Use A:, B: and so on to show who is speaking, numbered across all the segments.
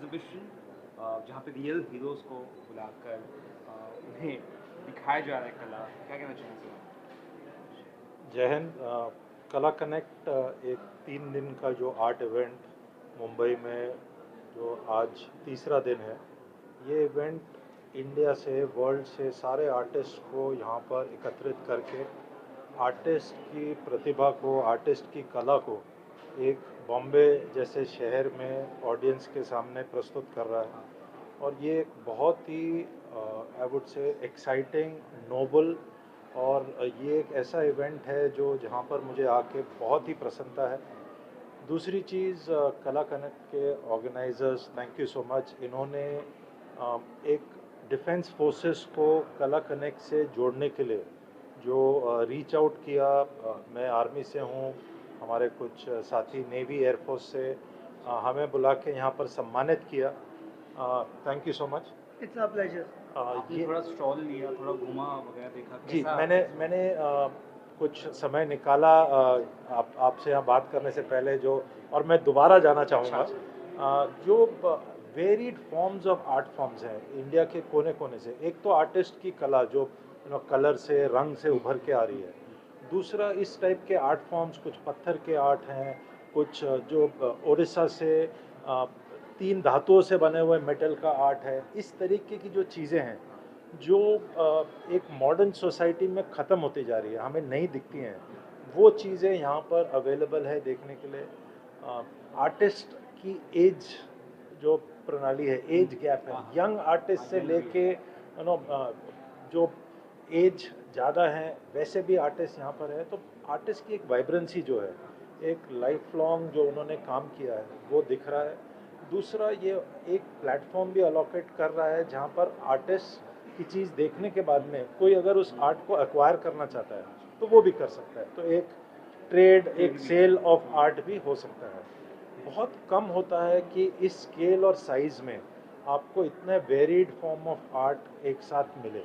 A: Exhibition जहाँ पे real heroes को बुलाकर उन्हें दिखाया जा रहा है कला, क्या कहना चाहेंगे आप?
B: जय हिंद। कला कनेक्ट एक 3 दिन का जो आर्ट इवेंट मुंबई में जो आज तीसरा दिन है, ये इवेंट इंडिया से वर्ल्ड से सारे आर्टिस्ट को यहाँ पर एकत्रित करके आर्टिस्ट की प्रतिभा को, आर्टिस्ट की कला को एक बॉम्बे जैसे शहर में ऑडियंस के सामने प्रस्तुत कर रहा है। और ये एक बहुत ही I would say exciting, noble और ये एक ऐसा इवेंट है जो जहाँ पर मुझे आके बहुत ही प्रसन्नता है। दूसरी चीज़, कला कनेक्ट के organisers, thank you so much. इन्होंने एक डिफेंस फोर्सेस को कला कनेक्ट से जोड़ने के लिए जो रीच आउट किया, मैं आर्मी से हूँ, हमारे कुछ साथी नेवी एयरफोर्स से हमें बुला के यहाँ पर सम्मानित किया। Thank you so much.
C: It's a pleasure.
A: आपने थोड़ा स्टॉल लिया, थोड़ा घूमा वगैरह, देखा
B: जी,
A: कैसा?
B: मैंने कुछ समय निकाला आपसे यहाँ बात करने से पहले, जो और मैं दोबारा जाना चाहूँगा। जो varied forms of art forms हैं इंडिया के कोने कोने से। एक तो आर्टिस्ट की कला जो कलर से, रंग से उभर के आ रही है। दूसरा, इस टाइप के आर्ट फॉर्म्स, कुछ पत्थर के आर्ट हैं, कुछ जो उड़ीसा से 3 धातुओं से बने हुए मेटल का आर्ट है। इस तरीके की जो चीज़ें हैं जो एक मॉडर्न सोसाइटी में ख़त्म होती जा रही है, हमें नहीं दिखती हैं, वो चीज़ें यहाँ पर अवेलेबल है देखने के लिए। आर्टिस्ट की एज जो प्रणाली है, एज गैप है, यंग आर्टिस्ट से लेके जो एज ज़्यादा है वैसे भी आर्टिस्ट यहाँ पर है। तो आर्टिस्ट की एक वाइब्रेंसी जो है, एक लाइफ लॉन्ग जो उन्होंने काम किया है, वो दिख रहा है। दूसरा, ये एक प्लेटफॉर्म भी अलोकेट कर रहा है जहाँ पर आर्टिस्ट की चीज़ देखने के बाद में कोई अगर उस आर्ट को एक्वायर करना चाहता है तो वो भी कर सकता है। तो एक ट्रेड, एक सेल ऑफ आर्ट भी हो सकता है। बहुत कम होता है कि इस स्केल और साइज़ में आपको इतने वेरिड फॉर्म ऑफ आर्ट एक साथ मिले।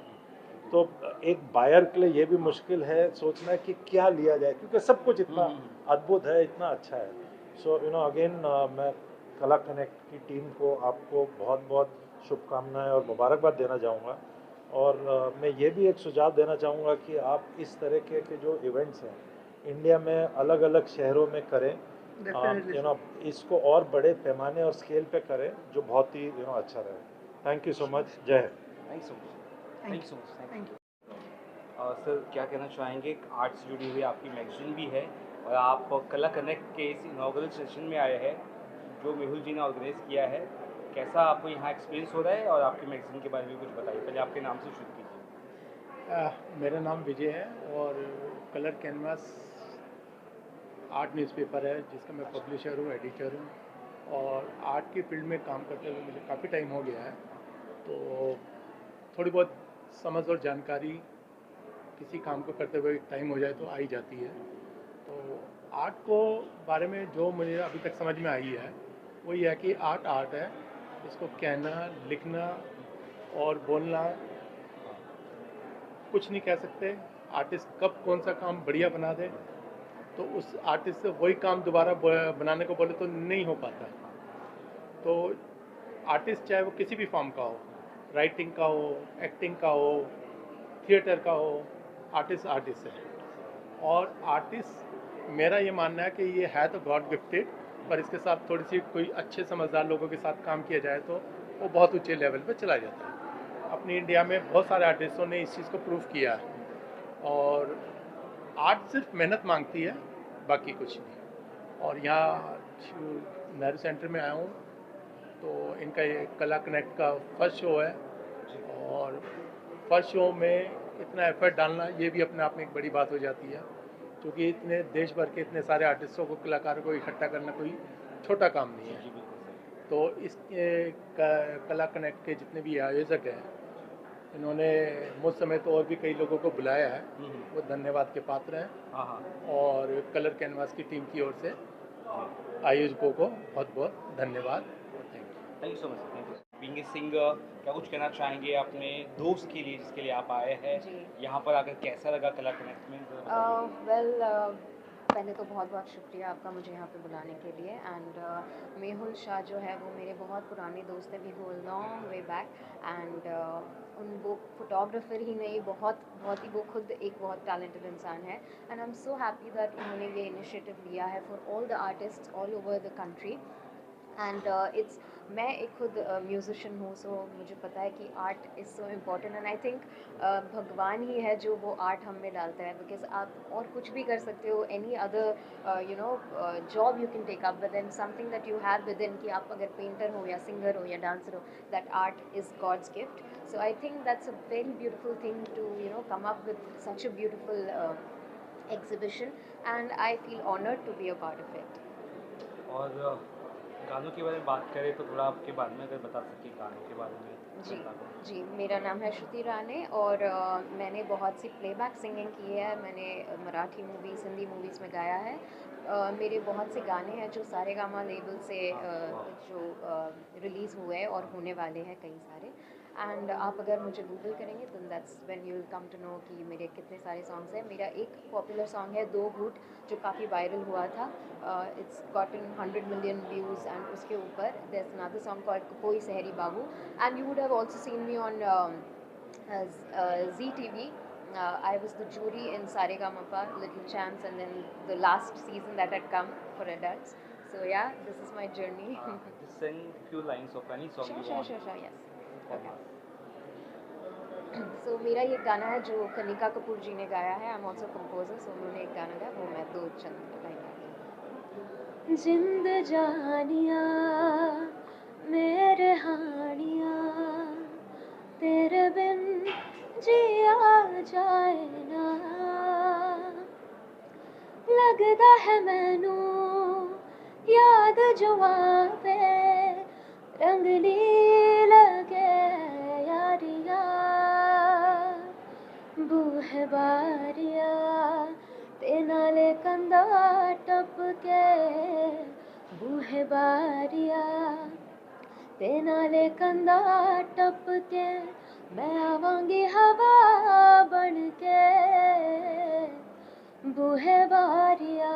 B: तो एक बायर के लिए ये भी मुश्किल है सोचना कि क्या लिया जाए, क्योंकि सब कुछ इतना अद्भुत है, इतना अच्छा है। सो अगेन मैं कला कनेक्ट की टीम को, आपको बहुत बहुत शुभकामनाएं और मुबारकबाद देना चाहूँगा। और मैं ये भी एक सुझाव देना चाहूँगा कि आप इस तरह के जो इवेंट्स हैं इंडिया में अलग अलग शहरों में करें। इसको और बड़े पैमाने और स्केल पे करें, जो बहुत ही अच्छा रहे। Thank you so much. जय हिंद।
A: Thank you so much. Thank you so much.
C: Thank you.
A: Sir, क्या कहना चाहेंगे? आर्ट से जुड़ी हुई आपकी मैगजीन भी है और आप कला कनेक्ट के इस इनॉग्रल सेशन में आए हैं जो मेहुल जी ने ऑर्गेनाइज किया है। कैसा आपको यहाँ एक्सपीरियंस हो रहा है, और आपकी मैगजीन के बारे में कुछ बताइए। पहले आपके नाम से शुरू कीजिए।
D: मेरा नाम विजय है और कलर कैनवास आर्ट न्यूज़पेपर है जिसका मैं पब्लिशर हूँ, एडिटर हूँ। और आर्ट की फील्ड में काम करते हुए मुझे काफ़ी टाइम हो गया है, तो थोड़ी बहुत समझ और जानकारी किसी काम को करते हुए टाइम हो जाए तो आ ही जाती है। तो आर्ट को बारे में जो मुझे अभी तक समझ में आई है वो ये है कि आर्ट आर्ट है, इसको कहना, लिखना और बोलना कुछ नहीं कह सकते। आर्टिस्ट कब कौन सा काम बढ़िया बना दे तो उस आर्टिस्ट से वही काम दोबारा बनाने को बोले तो नहीं हो पाता। तो आर्टिस्ट चाहे वो किसी भी फॉर्म का हो, राइटिंग का हो, एक्टिंग का हो, थिएटर का हो, आर्टिस्ट आर्टिस्ट है। और आर्टिस्ट, मेरा ये मानना है कि ये है तो गॉड गिफ्टेड, पर इसके साथ थोड़ी सी कोई अच्छे समझदार लोगों के साथ काम किया जाए तो वो बहुत ऊंचे लेवल पे चला जाता है। अपनी इंडिया में बहुत सारे आर्टिस्टों ने इस चीज़ को प्रूव किया है। और आर्ट सिर्फ मेहनत मांगती है, बाकी कुछ नहीं। और यहाँ नेहरू सेंटर में आया हूँ तो इनका ये कला कनेक्ट का फर्स्ट शो है, और फर्स्ट शो में इतना एफर्ट डालना ये भी अपने आप में एक बड़ी बात हो जाती है, क्योंकि इतने देश भर के इतने सारे आर्टिस्टों को, कलाकारों को इकट्ठा करना कोई छोटा काम नहीं है। तो इस कला कनेक्ट के जितने भी आयोजक हैं, इन्होंने मुझ समेत और भी कई लोगों को बुलाया है, वो धन्यवाद के पात्र हैं। और कलर कैनवास की टीम की ओर से आयोजकों को बहुत बहुत धन्यवाद।
A: Thank you so much. Thank you. Being a singer, क्या कुछ कहना चाहेंगे अपने दोस्त के लिए जिसके लिए आप आए हैं?
E: जी।
A: यहाँ पर आकर कैसा लगा कला कनेक्ट में?
E: वेल,
C: पहले तो बहुत बहुत शुक्रिया आपका मुझे यहाँ पे बुलाने के लिए। एंड मेहुल शाह जो है वो मेरे बहुत पुराने दोस्त हैं, we go long way back. And वो फोटोग्राफर ही नहीं, बहुत ही वो खुद एक बहुत टैलेंटेड इंसान है। And I am so happy that उन्होंने ये इनिशिएटिव लिया है for all the artist all over the country. And it's मैं एक खुद म्यूज़िशियन हूँ, सो मुझे पता है कि art is so important. And I think भगवान ही है जो वो आर्ट हम में डालता है, बिकॉज आप और कुछ भी कर सकते हो, any other you know job you can take up, but then something that you have within, कि आप अगर पेंटर हो या सिंगर हो या डांसर हो, that art is God's gift. So I think that's a very beautiful thing to come up with such a beautiful exhibition, and I feel honored to be a part of it.
A: और गानों के बारे में बात करें तो थोड़ा आपके बारे में अगर बता सकें गानों के बारे में।
C: जी जी, मेरा नाम है श्रुति राणे और मैंने बहुत सी प्लेबैक सिंगिंग की है। मैंने मराठी मूवीज़, हिंदी मूवीज़ में गाया है। मेरे बहुत से गाने हैं जो सारेगामा लेबल से जो रिलीज़ हुए और होने वाले हैं कई सारे। एंड आप अगर मुझे गूगल करेंगे तो that's when you will come to know कि मेरे कितने सारे सॉन्ग्स हैं। मेरा एक पॉपुलर सॉन्ग है दो घूट, जो काफ़ी वायरल हुआ था। It's gotten 100 million views. And उसके ऊपर there is another song called कोई सहरी बाबू। And you would have also seen me on ZTV. I was the jury in Saregama, Little Champs, and then the last season that had come for adults. So yeah, this is my journey.
A: Just sing few lines of any song you want.
C: Sure, yes.
A: from
C: Okay.
A: us.
C: So मेरा ये गाना है जो कनिका कपूर जी ने गाया है। I am also composer, सो उन्होंने एक गाना गाया, वो मैं दो चंद लाइन गाती हूँ। जिंद जानिया मेरे हानिया, तेरे बिन जिया जाए ना, लगदा है मैनू याद जो आवे, रंगली लगे यारिया, बूहे बारिया ते नाले कंधा टप के, बूहे बारिया ते नाले कंधा टप के, मैं आवांगी हवा बन के, बूहे बारिया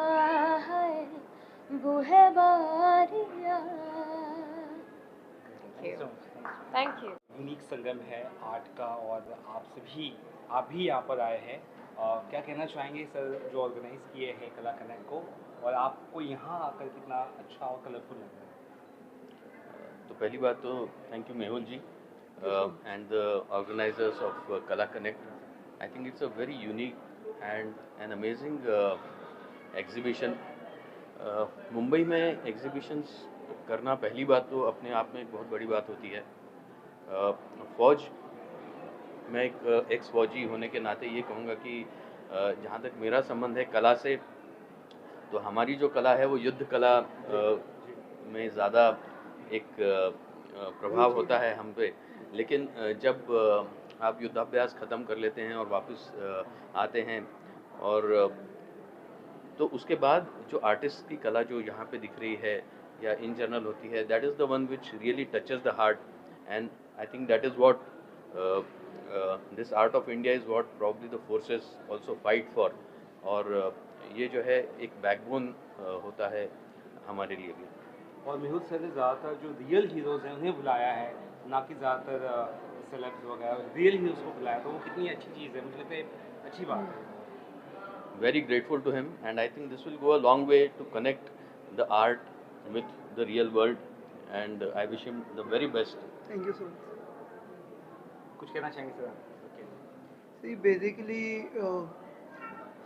C: है बूहे बारिया। Thank you.
A: यूनिक संगम है आर्ट का और आप भी यहाँ पर आए हैं। क्या कहना चाहेंगे सर जो ऑर्गेनाइज किए हैं कला कनेक्ट को, और आपको यहाँ आकर कितना अच्छा और कलरफुल लग रहा है?
E: तो पहली बात तो thank you Mehul ji and the organizers of Kala Connect. I think it's a very unique and an amazing exhibition. Mumbai में एग्जीबिशंस करना पहली बात तो अपने आप में एक बहुत बड़ी बात होती है। फौज, मैं एक एक्स फौजी होने के नाते ये कहूँगा कि जहाँ तक मेरा संबंध है कला से, तो हमारी जो कला है वो युद्ध कला में ज़्यादा एक प्रभाव होता है हम पे। लेकिन जब आप युद्धाभ्यास ख़त्म कर लेते हैं और वापस आते हैं, और तो उसके बाद जो आर्टिस्ट की कला जो यहाँ पे दिख रही है या इन जनरल होती है, that is the one which really touches the heart. And I think that is what this art of India is what probably the forces also fight for. और ये जो है एक बैकबोन होता है हमारे लिए भी।
A: और मेहुल सर ने ज़्यादातर जो रियल हीरोज़ हैं उन्हें बुलाया है, ना कि ज़्यादातर सेलेब्स वगैरह, रियल हीरोज़ को बुलाया, तो वो कितनी अच्छी चीज़ है, मुझे लगता है अच्छी बात है।
E: Very grateful to him, and I think this will go a long way to connect the art with the real world, and I wish him the very best.
F: Thank you so much.
A: कुछ कहना चाहेंगे sir? Okay.
F: See, basically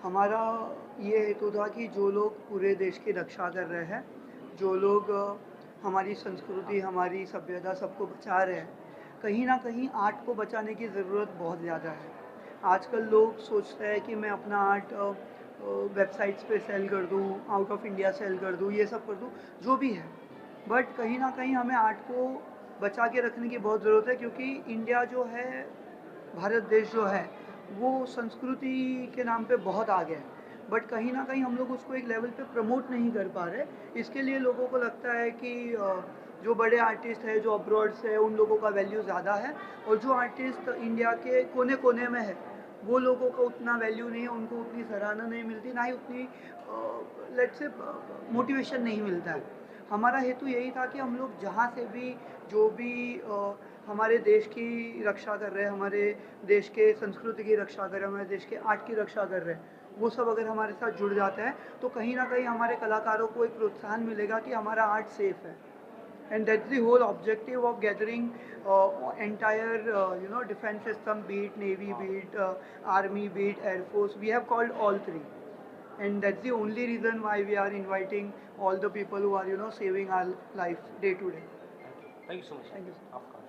F: हमारा ये हेतु था कि जो लोग पूरे देश की रक्षा कर रहे हैं, जो लोग हमारी संस्कृति, हमारी सभ्यता सबको बचा रहे हैं, कहीं ना कहीं आर्ट को बचाने की ज़रूरत बहुत ज़्यादा है। आजकल लोग सोचते हैं कि मैं अपना आर्ट वेबसाइट्स पे सेल कर दूँ, आउट ऑफ इंडिया सेल कर दूँ, ये सब कर दूँ, जो भी है, बट कहीं ना कहीं हमें आर्ट को बचा के रखने की बहुत ज़रूरत है, क्योंकि इंडिया जो है, भारत देश जो है, वो संस्कृति के नाम पे बहुत आगे है, बट कहीं ना कहीं हम लोग उसको एक लेवल पे प्रमोट नहीं कर पा रहे। इसके लिए लोगों को लगता है कि जो बड़े आर्टिस्ट हैं, जो अब्रॉड से है, उन लोगों का वैल्यू ज़्यादा है, और जो आर्टिस्ट इंडिया के कोने कोने में है वो लोगों का उतना वैल्यू नहीं है, उनको उतनी सराहना नहीं मिलती, ना ही उतनी लेट्स से मोटिवेशन नहीं मिलता है। हमारा हेतु यही था कि हम लोग जहाँ से भी जो भी हमारे देश की रक्षा कर रहे हैं, हमारे देश के संस्कृति की रक्षा कर रहे हैं, हमारे देश के आर्ट की रक्षा कर रहे हैं, वो सब अगर हमारे साथ जुड़ जाता है तो कहीं ना कहीं हमारे कलाकारों को एक प्रोत्साहन मिलेगा कि हमारा आर्ट सेफ है। And that's the whole objective of gathering entire defense system, be it navy, be it army, be it air force. We have called all three, and that's the only reason why we are inviting all the people who are saving our life day to day.
A: Thank you so much.
F: Thank you, sir.
A: आपका